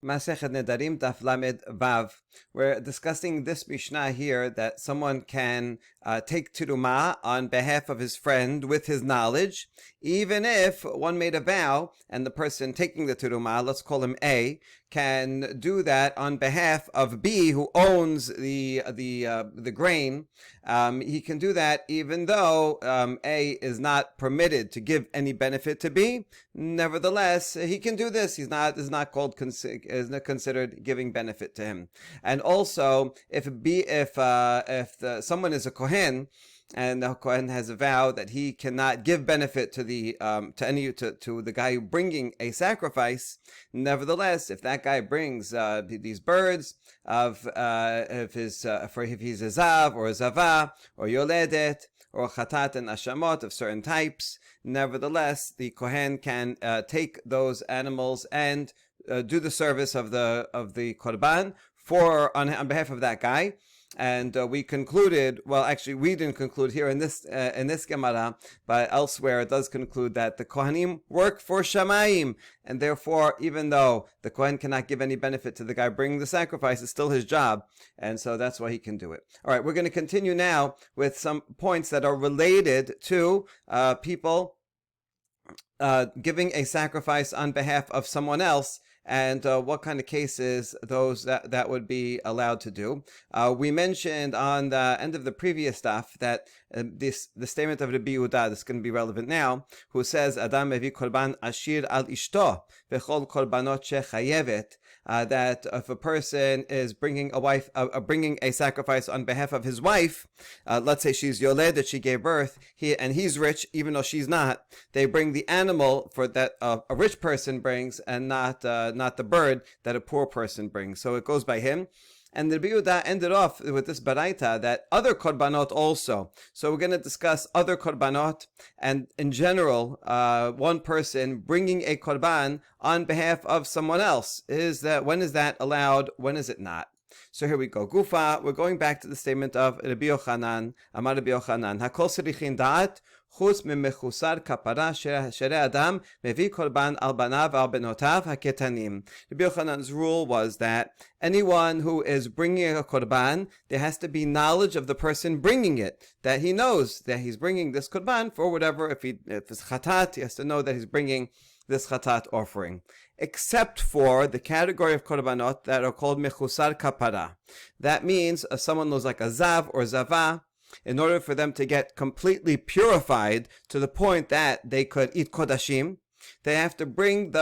Masechet Nedarim Daf Lamed Vav. We're discussing this Mishnah here that someone can take Tirumah on behalf of his friend with his knowledge, even if one made a vow and the person taking the Tirumah, let's call him A, can do that on behalf of B, who owns the grain. He can do that even though A is not permitted to give any benefit to B. Nevertheless, he can do this. Is not considered giving benefit to him. And also, if someone is a kohen, and the kohen has a vow that he cannot give benefit to the guy bringing a sacrifice. Nevertheless, if that guy brings these birds if he's a zav or a zava or yoledet or chatat and ashamot of certain types, nevertheless the kohen can take those animals and do the service of the korban on behalf of that guy. And we concluded, well, actually, we didn't conclude here in this Gemara, but elsewhere it does conclude that the Kohanim work for Shamayim, and therefore, even though the Kohen cannot give any benefit to the guy bringing the sacrifice, it's still his job, and so that's why he can do it. All right, we're going to continue now with some points that are related to people giving a sacrifice on behalf of someone else, and what kind of cases those that would be allowed to do. We mentioned on the end of the previous stuff that the statement of Rabbi Yehuda, this is going to be relevant now, who says Adam mevi korban ashir al ishto v'chol korbanot shechayevet, that if a person is bringing bringing a sacrifice on behalf of his wife, let's say she's yoled, that she gave birth, and he's rich even though she's not, they bring the animal for that a rich person brings, and not the bird that a poor person brings. So it goes by him. And the Rabbi Yehuda ended off with this baraita that other korbanot also. So we're going to discuss other korbanot, and in general, one person bringing a korban on behalf of someone else. When is that allowed? When is it not? So here we go. Gufa, we're going back to the statement of Rabbi Yochanan, Amar Rabbi Yochanan, Hakol serichin da'at, chutz memechusar kapara shere adam mevi korban al banav al benotav haketanim. Rabbi Yochanan's rule was that anyone who is bringing a korban, there has to be knowledge of the person bringing it, that he knows that he's bringing this korban for whatever. If it's chatat, he has to know that he's bringing this chatat offering, except for the category of korbanot that are called mechusar kapara. That means someone who's like a zav or zava, in order for them to get completely purified to the point that they could eat kodashim, they have to bring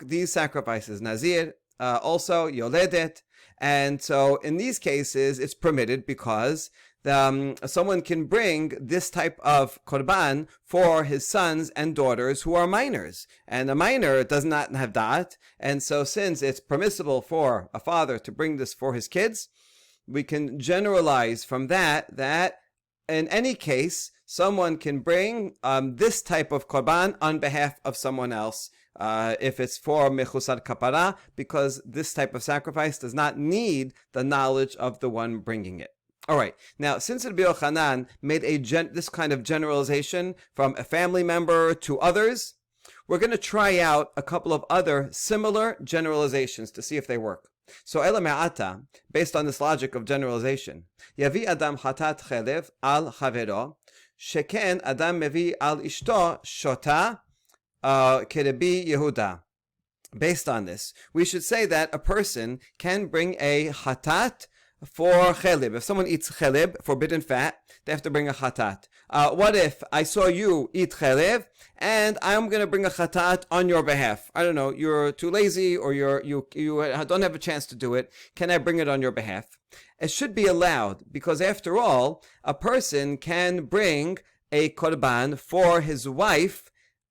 these sacrifices, nazir, also yoledet. And so in these cases, it's permitted because someone can bring this type of korban for his sons and daughters who are minors, and a minor does not have da'at, and so since it's permissible for a father to bring this for his kids, we can generalize from that in any case someone can bring this type of korban on behalf of someone else, if it's for mechusar kapara, because this type of sacrifice does not need the knowledge of the one bringing it. All right. Now, since Rabbi Yochanan made this kind of generalization from a family member to others, we're going to try out a couple of other similar generalizations to see if they work. So, ela me'ata, based on this logic of generalization, yavi adam hatat chelev al chavero, sheken adam mevi al ishto shota kerebi Yehuda. Based on this, we should say that a person can bring a hatat for chelib. If someone eats chelib, forbidden fat, they have to bring a chatat. What if I saw you eat chelib and I'm going to bring a chatat on your behalf? I don't know, you're too lazy or you don't have a chance to do it. Can I bring it on your behalf? It should be allowed, because after all, a person can bring a korban for his wife,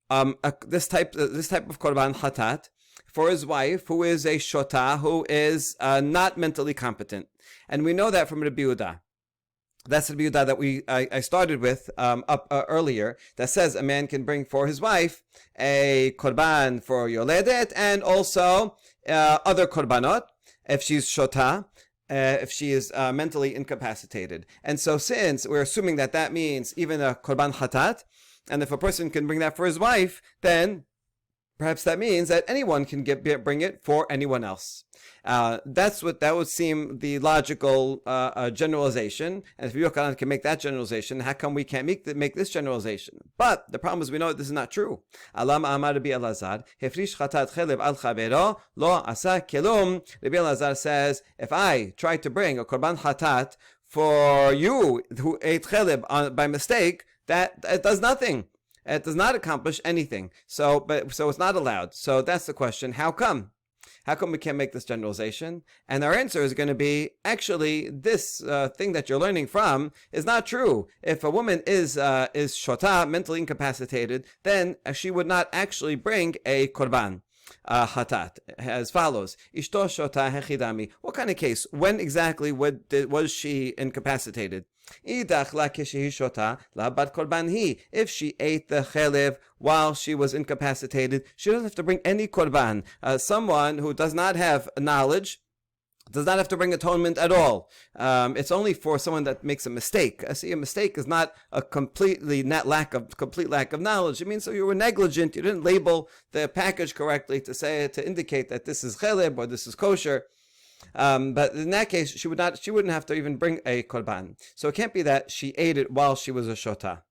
this type of korban chatat, for his wife, who is a shota, who is not mentally competent. And we know that from Rabbi Yehuda. That's Rabbi Yehuda that I started with earlier, that says a man can bring for his wife a korban for yoledet, and also other korbanot, if she's shota, if she is mentally incapacitated. And so since we're assuming that means even a korban chatat, and if a person can bring that for his wife, then Perhaps that means that anyone can bring it for anyone else. That would seem the logical generalization. And if Yochanan can make that generalization, how come we can't make this generalization? But the problem is we know this is not true. Alam amar Rabbi Elazar, hefrish chatat chelev al chavero lo asa kelum. Rabbi Elazar says, if I try to bring a korban chatat for you who ate chelev by mistake, that it does nothing. It does not accomplish anything. So it's not allowed. So that's the question. How come? How come we can't make this generalization? And our answer is going to be, actually, this thing that you're learning from is not true. If a woman is shota, mentally incapacitated, then she would not actually bring a korban. Hatat, as follows. Ishto shota hechidami. What kind of case? When exactly was she incapacitated? If she ate the chelev while she was incapacitated, she doesn't have to bring any korban. Someone who does not have knowledge does not have to bring atonement at all. It's only for someone that makes a mistake. See, a mistake is not a complete lack of knowledge. It means so you were negligent. You didn't label the package correctly to indicate that this is cheleb or this is kosher. But in that case, she wouldn't have to even bring a korban. So it can't be that she ate it while she was a shota.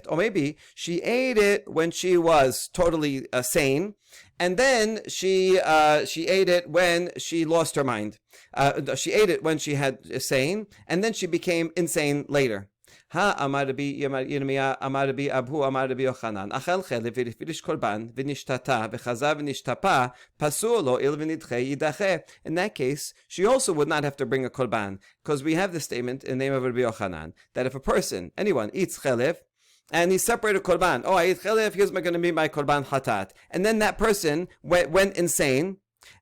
Or maybe she ate it when she was totally sane, and then she ate it when she lost her mind. She ate it when she had sane, and then she became insane later. Ha amar Rabbi Yirmiyah amar Rabbi Abu amar Rabbi Yochanan achel chelev v'rifilish korban v'nishtata v'chazav v'nishtapa pasul lo il v'nidche yidache. In that case, she also would not have to bring a korban, because we have the statement in the name of Rabbi Yochanan that if a person, anyone, eats chelev and he separated korban, I ate chelev, here's going to be my korban hatat, and then that person went insane.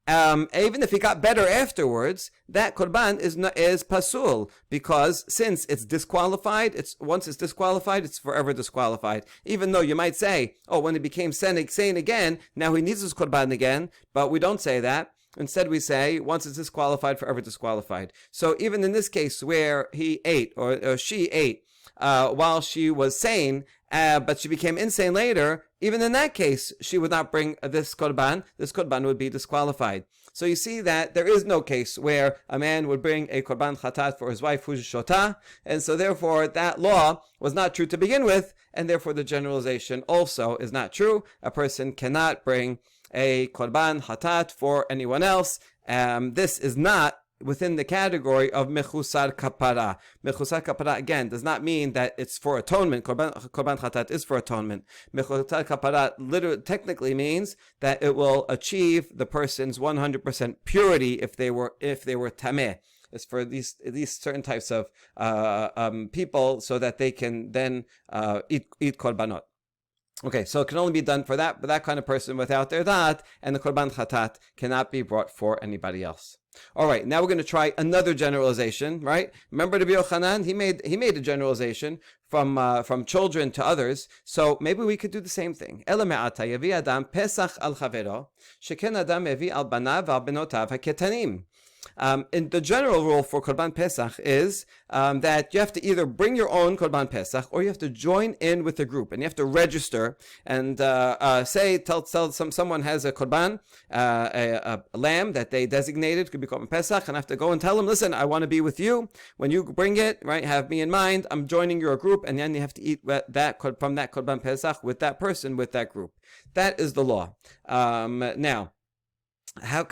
Even if he got better afterwards, that korban is pasul, because since it's disqualified, once it's disqualified, it's forever disqualified. Even though you might say, when he became sane again, now he needs his korban again, but we don't say that. Instead, we say, once it's disqualified, forever disqualified. So even in this case where he ate, or she ate, while she was sane, but she became insane later, even in that case, she would not bring this korban. This korban would be disqualified. So you see that there is no case where a man would bring a korban chatat for his wife who's shota, and so therefore that law was not true to begin with, and therefore the generalization also is not true. A person cannot bring a korban hatat for anyone else. This is not within the category of mechusar kapara. Mechusar kapara, again, does not mean that it's for atonement. Korban chatat is for atonement. Mechusar kapara literally, technically means that it will achieve the person's 100% purity if they were tameh. It's for these certain types of people, so that they can then eat korbanot. Okay, so it can only be done for that kind of person without their dat, and the korban chatat cannot be brought for anybody else. All right, now we're going to try another generalization, right? Remember Rabbi Yochanan? He made a generalization from children to others. So maybe we could do the same thing. Ela me'ata yavi adam pesach al chavero, sheken adam yavi al banav al benotav haketanim. And the general rule for Korban Pesach is that you have to either bring your own Korban Pesach, or you have to join in with a group, and you have to register and tell someone has a Korban, a lamb that they designated could be Korban Pesach, and I have to go and tell them, listen, I want to be with you when you bring it, right? Have me in mind. I'm joining your group, and then you have to eat that from that Korban Pesach with that person, with that group. That is the law. Now, how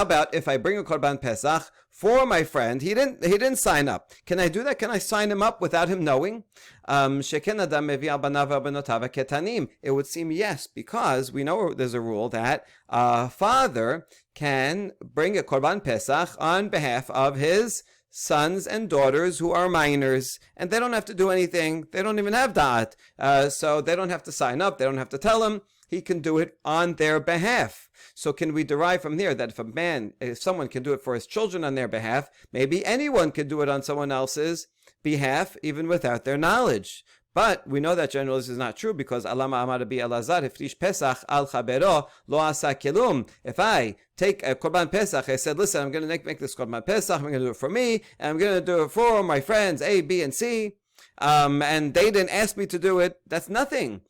about if I bring a Korban Pesach for my friend? He didn't sign up. Can I do that? Can I sign him up without him knowing? It would seem yes, because we know there's a rule that a father can bring a Korban Pesach on behalf of his sons and daughters who are minors, and they don't have to do anything. They don't even have da'at, so they don't have to sign up. They don't have to tell him. He can do it on their behalf. So can we derive from there that if someone can do it for his children on their behalf, maybe anyone can do it on someone else's behalf, even without their knowledge? But we know that generally this is not true, because Alama Amar Rabbi Elazar Hifrish Pesach al Chabero lo asa kelum. If I take a Korban Pesach, I said, listen, I'm going to make this Korban Pesach, I'm going to do it for me, and I'm going to do it for my friends A, B, and C, and they didn't ask me to do it, that's nothing.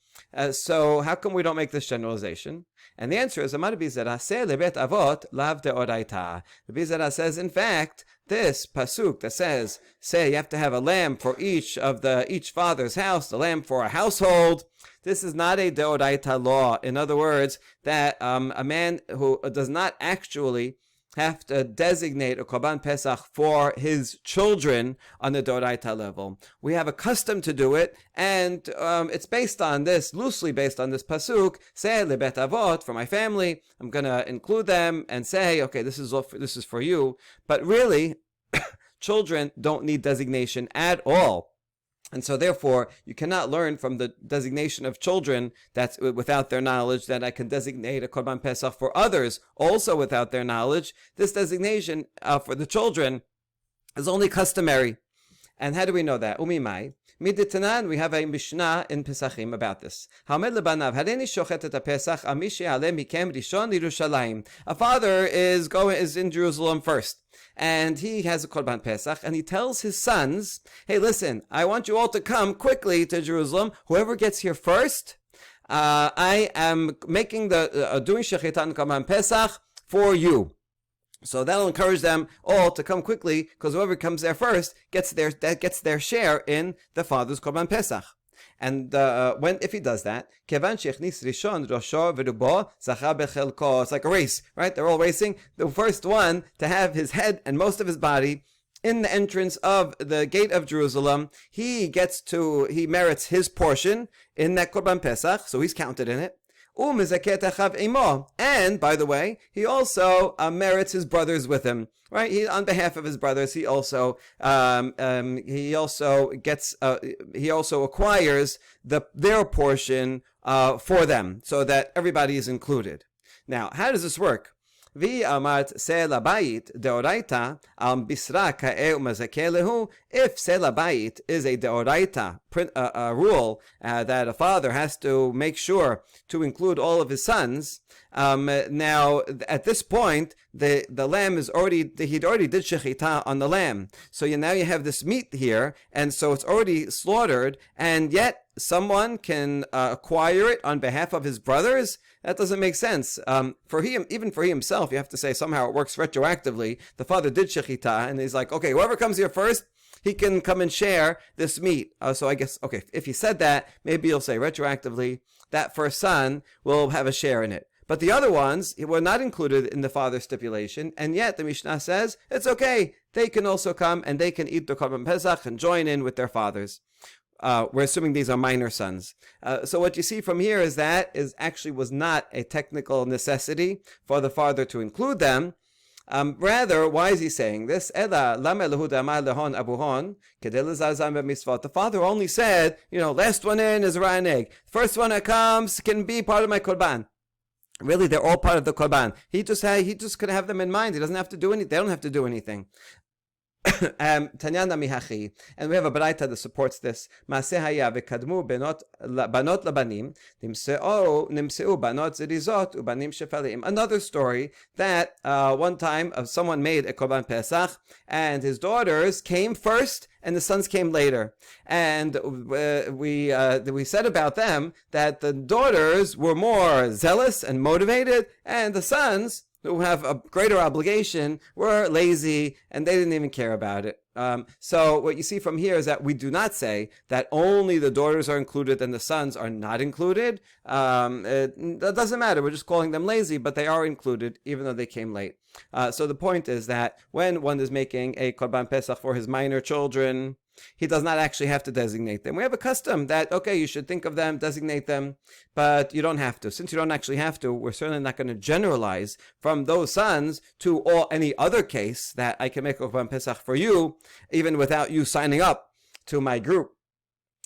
So how come we don't make this generalization? And the answer is, Amar Bizera se lebet avot lav deoraita. Bizera says, in fact, this pasuk that says, say you have to have a lamb for each father's house, the lamb for a household. This is not a deoraita law. In other words, that a man who does not actually have to designate a Korban Pesach for his children on the Doraita level. We have a custom to do it, and it's based on this, loosely based on this pasuk, say lebet avot, for my family. I'm going to include them and say, okay, this is for you. But really, children don't need designation at all. And so therefore, you cannot learn from the designation of children that's without their knowledge that I can designate a Korban Pesach for others also without their knowledge. This designation for the children is only customary. And how do we know that? Umimai. Miditanan, we have a Mishnah in Pesachim about this. A father is in Jerusalem first, and he has a Korban Pesach, and he tells his sons, hey, listen, I want you all to come quickly to Jerusalem. Whoever gets here first, I am making doing Shechitan Korban Pesach for you. So that'll encourage them all to come quickly, because whoever comes there first gets their share in the father's Korban Pesach. And if he does that, it's like a race, right? They're all racing. The first one to have his head and most of his body in the entrance of the gate of Jerusalem, he merits his portion in that Korban Pesach, so he's counted in it. And by the way, he also merits his brothers with him, right? On behalf of his brothers, he also acquires their portion for them, so that everybody is included. Now, how does this work? If Sela Bayit is a deoraita rule that a father has to make sure to include all of his sons, now at this point the lamb he'd already did shechita on the lamb, so now you have this meat here, and so it's already slaughtered, and yet someone can acquire it on behalf of his brothers. That doesn't make sense. Even for himself, you have to say somehow it works retroactively. The father did shechita, and he's like, okay, whoever comes here first, he can come and share this meat. So I guess, okay, if he said that, maybe he'll say retroactively that first son will have a share in it. But the other ones were not included in the father's stipulation, and yet the Mishnah says it's okay. They can also come and they can eat the Korban Pesach and join in with their fathers. We're assuming these are minor sons. So what you see from here is that was not a technical necessity for the father to include them. Rather, why is he saying this? The father only said, last one in is a rotten egg. First one that comes can be part of my korban. Really, they're all part of the korban. He just could have them in mind. He doesn't have to do anything. They don't have to do anything. Tanyana mihachi, and we have a baraita that supports this. Maaseh haya v'kadmu banot labanim nimseu banot zerizot ubanim shefalim. Another story that one time someone made a korban pesach, and his daughters came first and the sons came later, and we said about them that the daughters were more zealous and motivated, and the sons, who have a greater obligation, were lazy and they didn't even care about it. So what you see from here is that we do not say that only the daughters are included and the sons are not included. That doesn't matter. We're just calling them lazy, but they are included even though they came late. So the point is that when one is making a Korban Pesach for his minor children, he does not actually have to designate them. We have a custom that, okay, you should think of them, designate them, but you don't have to. Since you don't actually have to, we're certainly not going to generalize from those sons to any other case that I can make a Korban Pesach for you, even without you signing up to my group.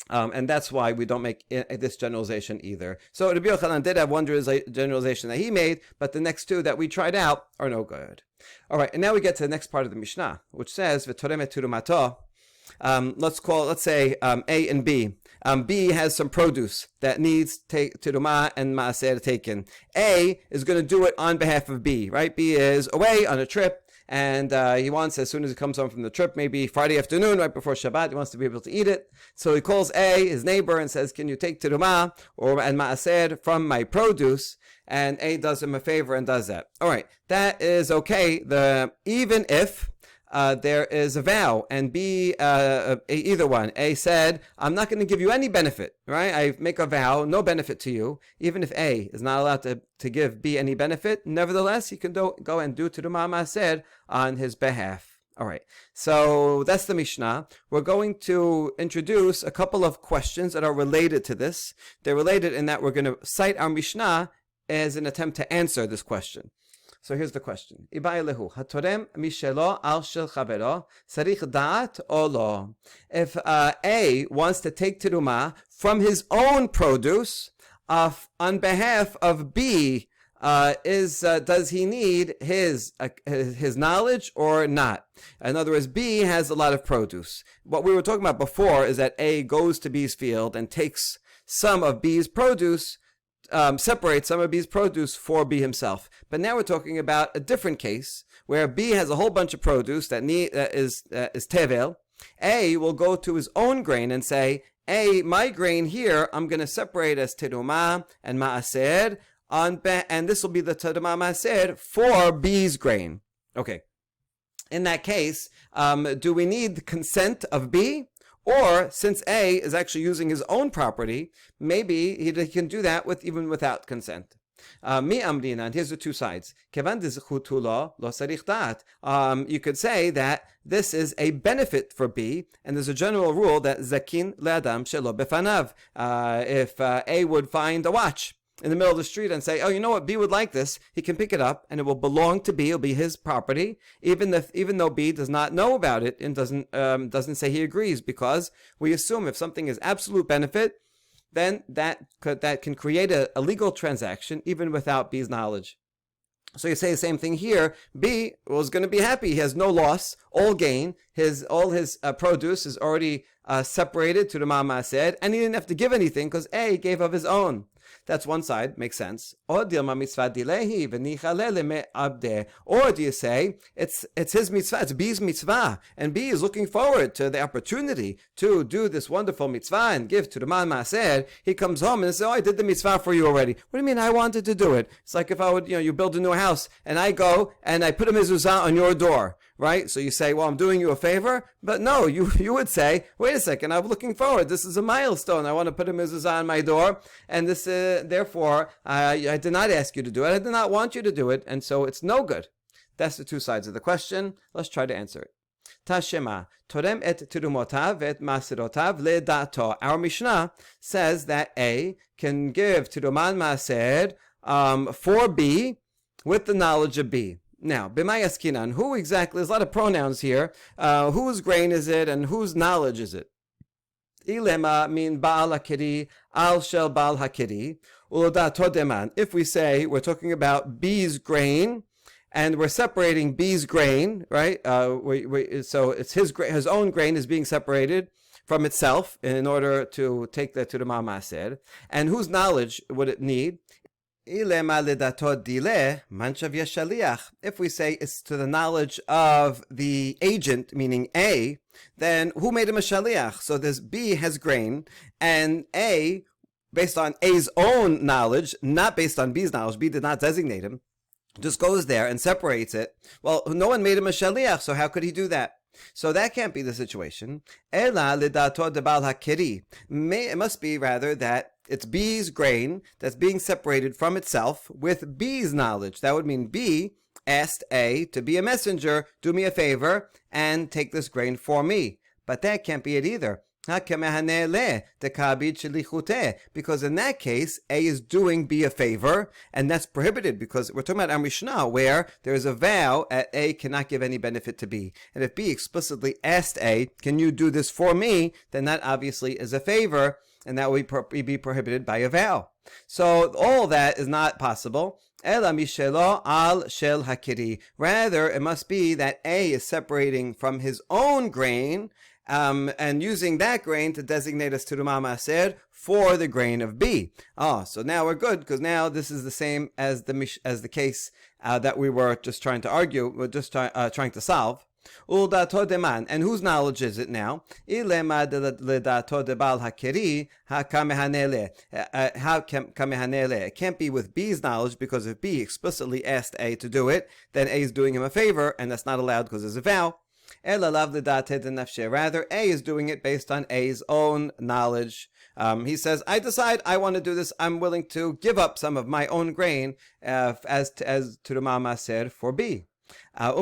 And that's why we don't make this generalization either. So Rabbi Yochanan did have one generalization that he made, but the next two that we tried out are no good. All right, and now we get to the next part of the Mishnah, which says, V'toremet terumato. Let's say A and B. B has some produce that needs terumah and maaser taken. A is going to do it on behalf of B, right? B is away on a trip, and he wants, as soon as he comes home from the trip, maybe Friday afternoon, right before Shabbat, he wants to be able to eat it. So he calls A, his neighbor, and says, can you take terumah and ma'aser from my produce? And A does him a favor and does that. All right, that is okay. Even if there is a vow, and B, either one. A said, I'm not going to give you any benefit, right? I make a vow, no benefit to you. Even if A is not allowed to give B any benefit, nevertheless, he can go and do terumah ma'aser on his behalf. All right, so that's the Mishnah. We're going to introduce a couple of questions that are related to this. They're related in that we're going to cite our Mishnah as an attempt to answer this question. So here's the question. If A wants to take terumah from his own produce on behalf of B, does he need his knowledge or not? In other words, B has a lot of produce. What we were talking about before is that A goes to B's field and takes some of B's produce, separate some of B's produce for B himself. But now we're talking about a different case where B has a whole bunch of produce that is tevel. A will go to his own grain and say, A, my grain here, I'm going to separate as terumah and ma'aser, and this will be the terumah ma'aser for B's grain. Okay. In that case, do we need the consent of B? Or, since A is actually using his own property, maybe he can do that even without consent. Mi amrina, and here's the two sides. You could say that this is a benefit for B, and there's a general rule that zakin le'adam shelo befanav. If A would find a watch in the middle of the street and say, oh, you know what, B would like this, he can pick it up and it will belong to B, it'll be his property, even though B does not know about it and doesn't say he agrees, because we assume if something is absolute benefit, then that can create a legal transaction even without B's knowledge. So you say the same thing here. B was going to be happy. He has no loss, all gain. All his produce is already separated to the ma'aser, and he didn't have to give anything because A gave of his own. That's one side, makes sense. Or do you say it's his mitzvah, it's B's mitzvah, and B is looking forward to the opportunity to do this wonderful mitzvah and give to the ma'aser. He comes home and says, oh, I did the mitzvah for you already. What do you mean I wanted to do it? It's like if I would, you build a new house and I go and I put a mezuzah on your door, right? So you say, well, I'm doing you a favor, but no, you would say, wait a second, I'm looking forward. This is a milestone. I want to put a mezuzah on my door, and this therefore, I did not ask you to do it. I did not want you to do it, and so it's no good. That's the two sides of the question. Let's try to answer it. Tashema, torem et tirumotav et masirotav ledato. Our Mishnah says that A can give tiruman maser for B with the knowledge of B. Now, b'may askinan, who exactly, there's a lot of pronouns here. Whose grain is it and whose knowledge is it? Ilema mean Baal HaKiri, Al Shel Baal HaKiri, Ulodato Deman. If we say we're talking about B's grain, and we're separating B's grain, right? So it's his own grain is being separated from itself in order to take that to the ma'aser. And whose knowledge would it need? If we say it's to the knowledge of the agent, meaning A, then who made him a shaliach? So this B has grain, and A, based on A's own knowledge, not based on B's knowledge, B did not designate him, just goes there and separates it. Well, no one made him a shaliach, so how could he do that? So that can't be the situation. Ela lidato de bal hakiri. It must be rather that it's B's grain that's being separated from itself with B's knowledge. That would mean B asked A to be a messenger, do me a favor, and take this grain for me. But that can't be it either. Because in that case, A is doing B a favor, and that's prohibited because we're talking about our Mishnah where there is a vow that A cannot give any benefit to B. And if B explicitly asked A, can you do this for me, then that obviously is a favor, and that would be prohibited by a vow. So all that is not possible. Ela mishelo al shel hakiri. Rather, it must be that A is separating from his own grain, and using that grain to designate as Terumah Maaser for the grain of B. So now we're good, because now this is the same as the case that we were just trying to argue, we're just trying to solve. And whose knowledge is it now? It can't be with B's knowledge, because if B explicitly asked A to do it, then A is doing him a favor, and that's not allowed because there's a vow. Rather, A is doing it based on A's own knowledge. He says, I decide I want to do this. I'm willing to give up some of my own grain as Terumah Maaser for B. And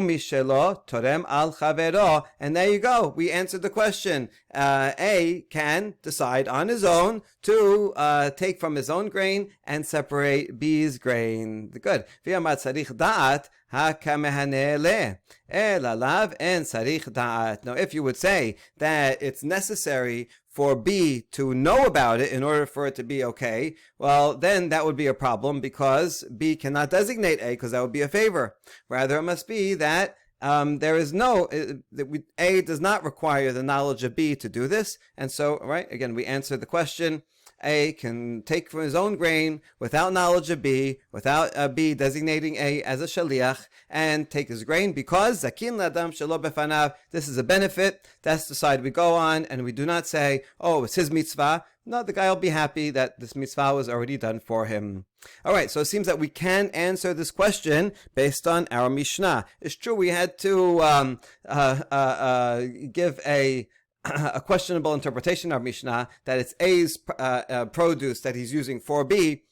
there you go. We answered the question. A can decide on his own to take from his own grain and separate B's grain. Good. Now, if you would say that it's necessary for B to know about it in order for it to be okay, well, then that would be a problem, because B cannot designate A, because that would be a favor. Rather, it must be that there is no, A does not require the knowledge of B to do this. And so, right, again, we answer the question. A can take from his own grain without knowledge of B, without B designating A as a shaliach, and take his grain, because zakin ladam shelo befanav. This is a benefit. That's the side we go on, and we do not say, oh, it's his mitzvah. No, the guy will be happy that this mitzvah was already done for him. All right, so it seems that we can answer this question based on our Mishnah. It's true we had to give a questionable interpretation of Mishnah, that it's A's produce that he's using for B,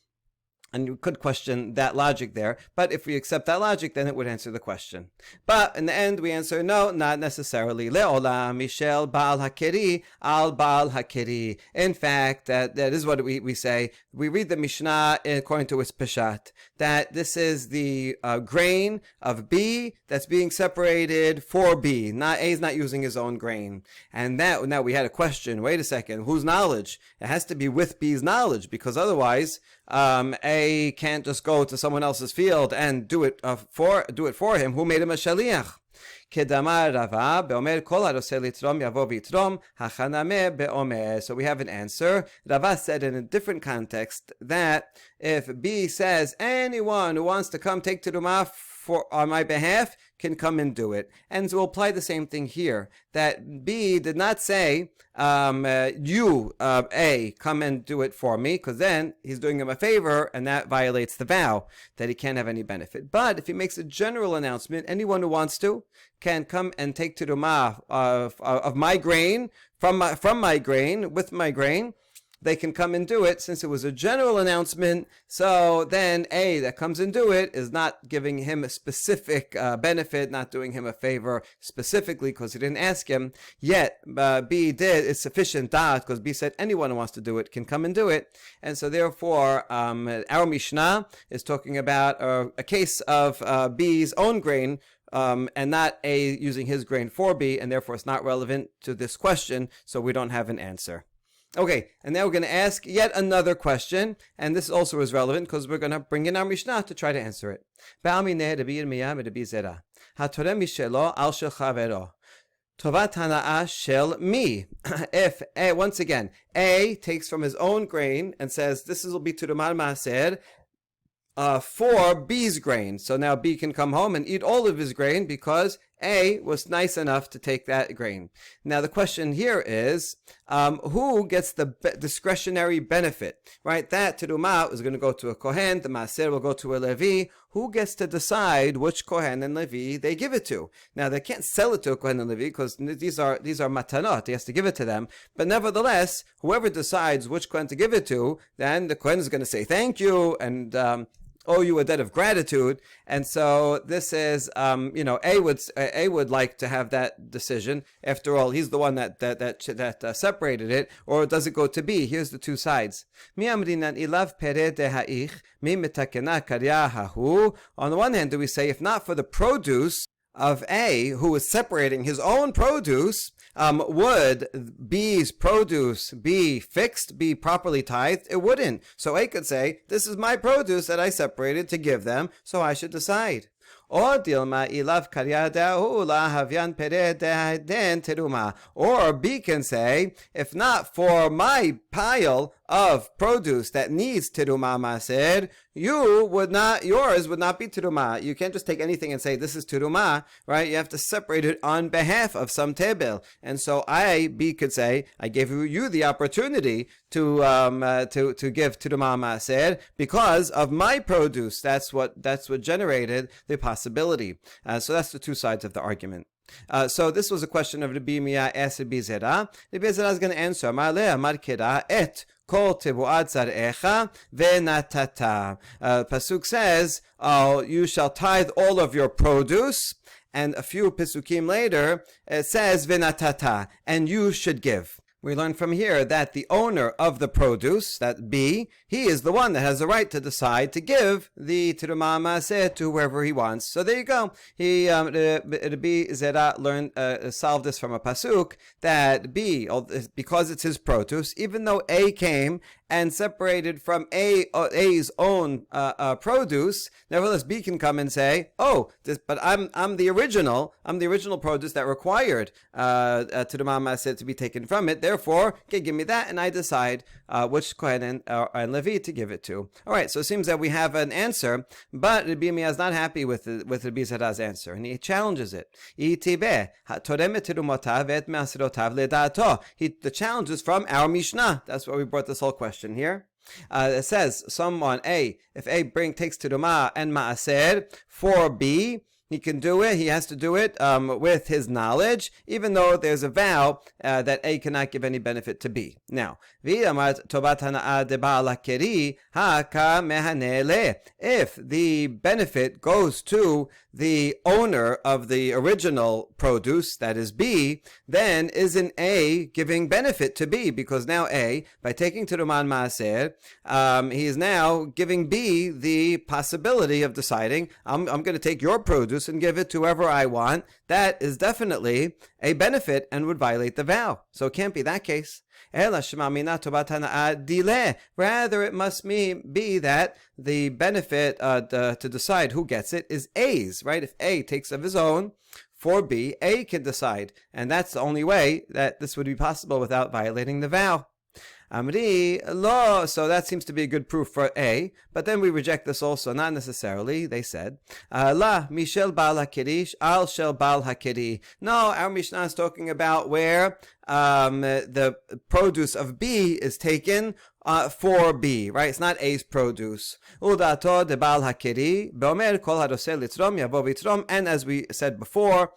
and you could question that logic there. But if we accept that logic, then it would answer the question. But in the end, we answer no, not necessarily. Le'olam mishel Baal Hakeri al Baal Hakeri. In fact, that is what we say. We read the Mishnah according to its Peshat, that this is the grain of B that's being separated for B. Not A is not using his own grain. And that now we had a question. Wait a second. Whose knowledge? It has to be with B's knowledge, because otherwise A can't just go to someone else's field and do it for him. Who made him a shaliach? So we have an answer. Rava said in a different context that if B says anyone who wants to come take terumah on my behalf can come and do it. And so we'll apply the same thing here, that B did not say, you, A, come and do it for me, because then he's doing him a favor, and that violates the vow, that he can't have any benefit. But if he makes a general announcement, anyone who wants to can come and take terumah of my grain, from my grain, with my grain, they can come and do it. Since it was a general announcement, so then A that comes and do it is not giving him a specific benefit, not doing him a favor specifically because he didn't ask him. Yet B did. It's sufficient da'at, because B said anyone who wants to do it can come and do it. And so therefore our Mishnah is talking about a case of B's own grain, and not A using his grain for B, and therefore it's not relevant to this question, so we don't have an answer. Okay, and now we're going to ask yet another question, and this also is relevant because we're going to bring in our Mishnah to try to answer it. If once again A takes from his own grain and says this will be Terumah Maaser for B's grain, so now B can come home and eat all of his grain because A was nice enough to take that grain. Now the question here is, who gets the discretionary benefit, right? That terumah is going to go to a Kohen, the Maaser will go to a Levi. Who gets to decide which Kohen and Levi they give it to? Now they can't sell it to a Kohen and Levi because these are matanot. He has to give it to them. But nevertheless, whoever decides which Kohen to give it to, then the Kohen is going to say thank you and owe you a debt of gratitude. And so this is, A would like to have that decision. After all, he's the one that separated it. Or does it go to B? Here's the two sides. On the one hand, do we say, if not for the produce of A, who is separating his own produce, would B's produce be fixed, be properly tithed? It wouldn't. So A could say, this is my produce that I separated to give them, so I should decide. Or dilma ilav karyadahu lahavyan pereden teruma. Or B can say, if not for my pile of produce that needs teruma maser, yours would not be teruma. You can't just take anything and say this is teruma, right? You have to separate it on behalf of some tebel. And so B could say, I gave you the opportunity to give teruma maser because of my produce. That's what generated the possibility. So that's the two sides of the argument. So this was a question of Rabbi Mia asked Rabbi Zera. Rabbi Zera is going to answer. Ma'aleh amar kira et kol tebu'at zarecha venatata. Pasuk says, you shall tithe all of your produce. And a few pisukim later, it says venatata, and you should give. We learn from here that the owner of the produce, that B, he is the one that has the right to decide to give the teruma maaseh to whoever he wants. So there you go. Rabbi Zera solved this from a pasuk that B, because it's his produce, even though A came and separated from A's own produce, nevertheless B can come and say, but I'm the original produce that required teruma maaseh to be taken from it. Therefore, okay, give me that, and I decide which Kohen and Levi to give it to. All right, so it seems that we have an answer, but Rabbi Meir is not happy with Rabbi Zera's answer, and he challenges it. The challenge is from our Mishnah. That's why we brought this whole question here. It says, if A takes teruma and maaser for B, he can do it. He has to do it with his knowledge, even though there's a vow that A cannot give any benefit to B. Now, if the benefit goes to the owner of the original produce, that is B, then isn't A giving benefit to B? Because now A, by taking Teruman Maaser, he is now giving B the possibility of deciding, I'm going to take your produce and give it to whoever I want. That is definitely a benefit and would violate the vow. So it can't be that case. Rather, it must be that the benefit to decide who gets it is A's, right? If A takes of his own for B, A can decide. And that's the only way that this would be possible without violating the vow. Amri lo, so that seems to be a good proof for A, but then we reject this also, not necessarily. They said, la mishel bal hakirish al shel bal hakiri. No, our Mishnah is talking about where the produce of B is taken for B, right? It's not A's produce. Udato de bal hakiri beomer kol haroseh litrom yavo vitrom, and as we said before,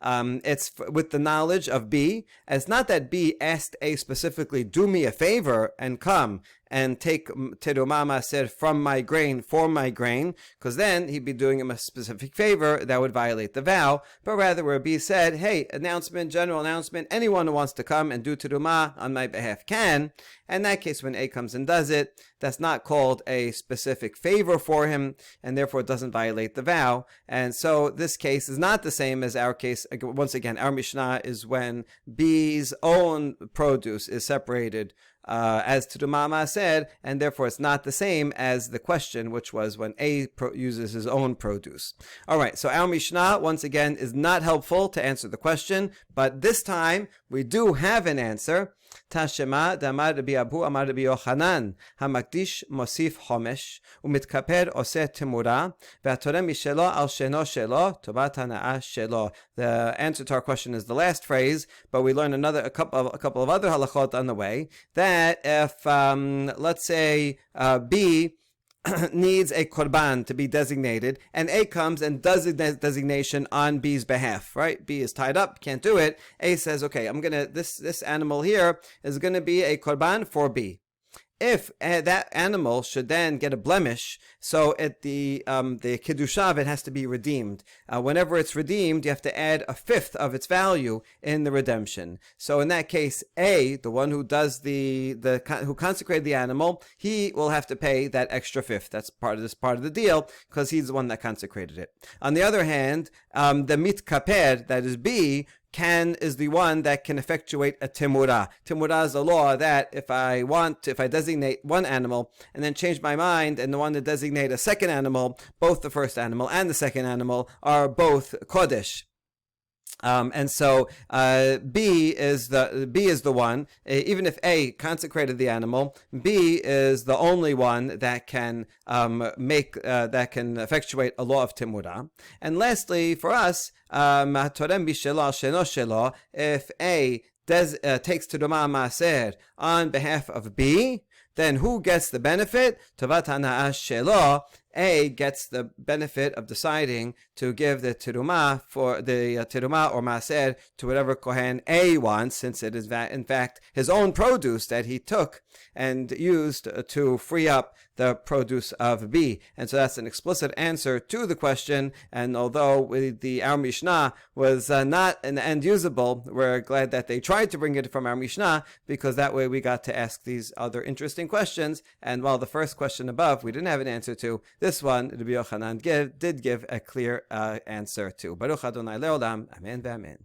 it's with the knowledge of B. It's not that B asked A specifically, do me a favor and come and take teruma maaser from my grain for my grain, because then he'd be doing him a specific favor that would violate the vow. But rather where B said, hey, general announcement, anyone who wants to come and do teruma on my behalf can. In that case, when A comes and does it, that's not called a specific favor for him, and therefore it doesn't violate the vow. And so this case is not the same as our case. Once again, our Mishnah is when B's own produce is separated as teruma maaser, and therefore it's not the same as the question, which was when A uses his own produce. All right, so our Mishnah, once again, is not helpful to answer the question, but this time we do have an answer. Tashema damar Rabbi Abu amar Rabbi Yochanan hamakdish mosif homesh umitkaper oseh temura ve'atorem mishelo al sheno shelo tobat hana'ah shelo. The answer to our question is the last phrase, but we learn a couple of other halachot on the way, that if let's say B needs a korban to be designated, and A comes and does the designation on B's behalf, right? B is tied up, can't do it. A says, okay, this animal here is gonna be a korban for B. If that animal should then get a blemish, so at the kedusha of it has to be redeemed. Whenever it's redeemed, you have to add a fifth of its value in the redemption. So in that case, A, the one who does who consecrated the animal, he will have to pay that extra fifth. That's part of the deal, because he's the one that consecrated it. On the other hand, the mitkaper, that is B, is the one that can effectuate a timurah. Timurah is a law that if I designate one animal and then change my mind and want to designate a second animal, both the first animal and the second animal are both kodesh. And so B is the one. Even if A consecrated the animal, B is the only one that can effectuate a law of timurah. And lastly, for us, if A takes terumah maaser on behalf of B, then who gets the benefit? Tovat hana'ah shelo. A gets the benefit of deciding to give the terumah or maaser to whatever kohen A wants, since it is in fact his own produce that he took and used to free up the produce of B. And so that's an explicit answer to the question. And although our Mishnah was not in the end usable, we're glad that they tried to bring it from our Mishnah, because that way we got to ask these other interesting questions. And while the first question above we didn't have an answer to, this one Rabbi Yochanan did give a clear answer to. Baruch Adonai Leolam. Amen v'amen.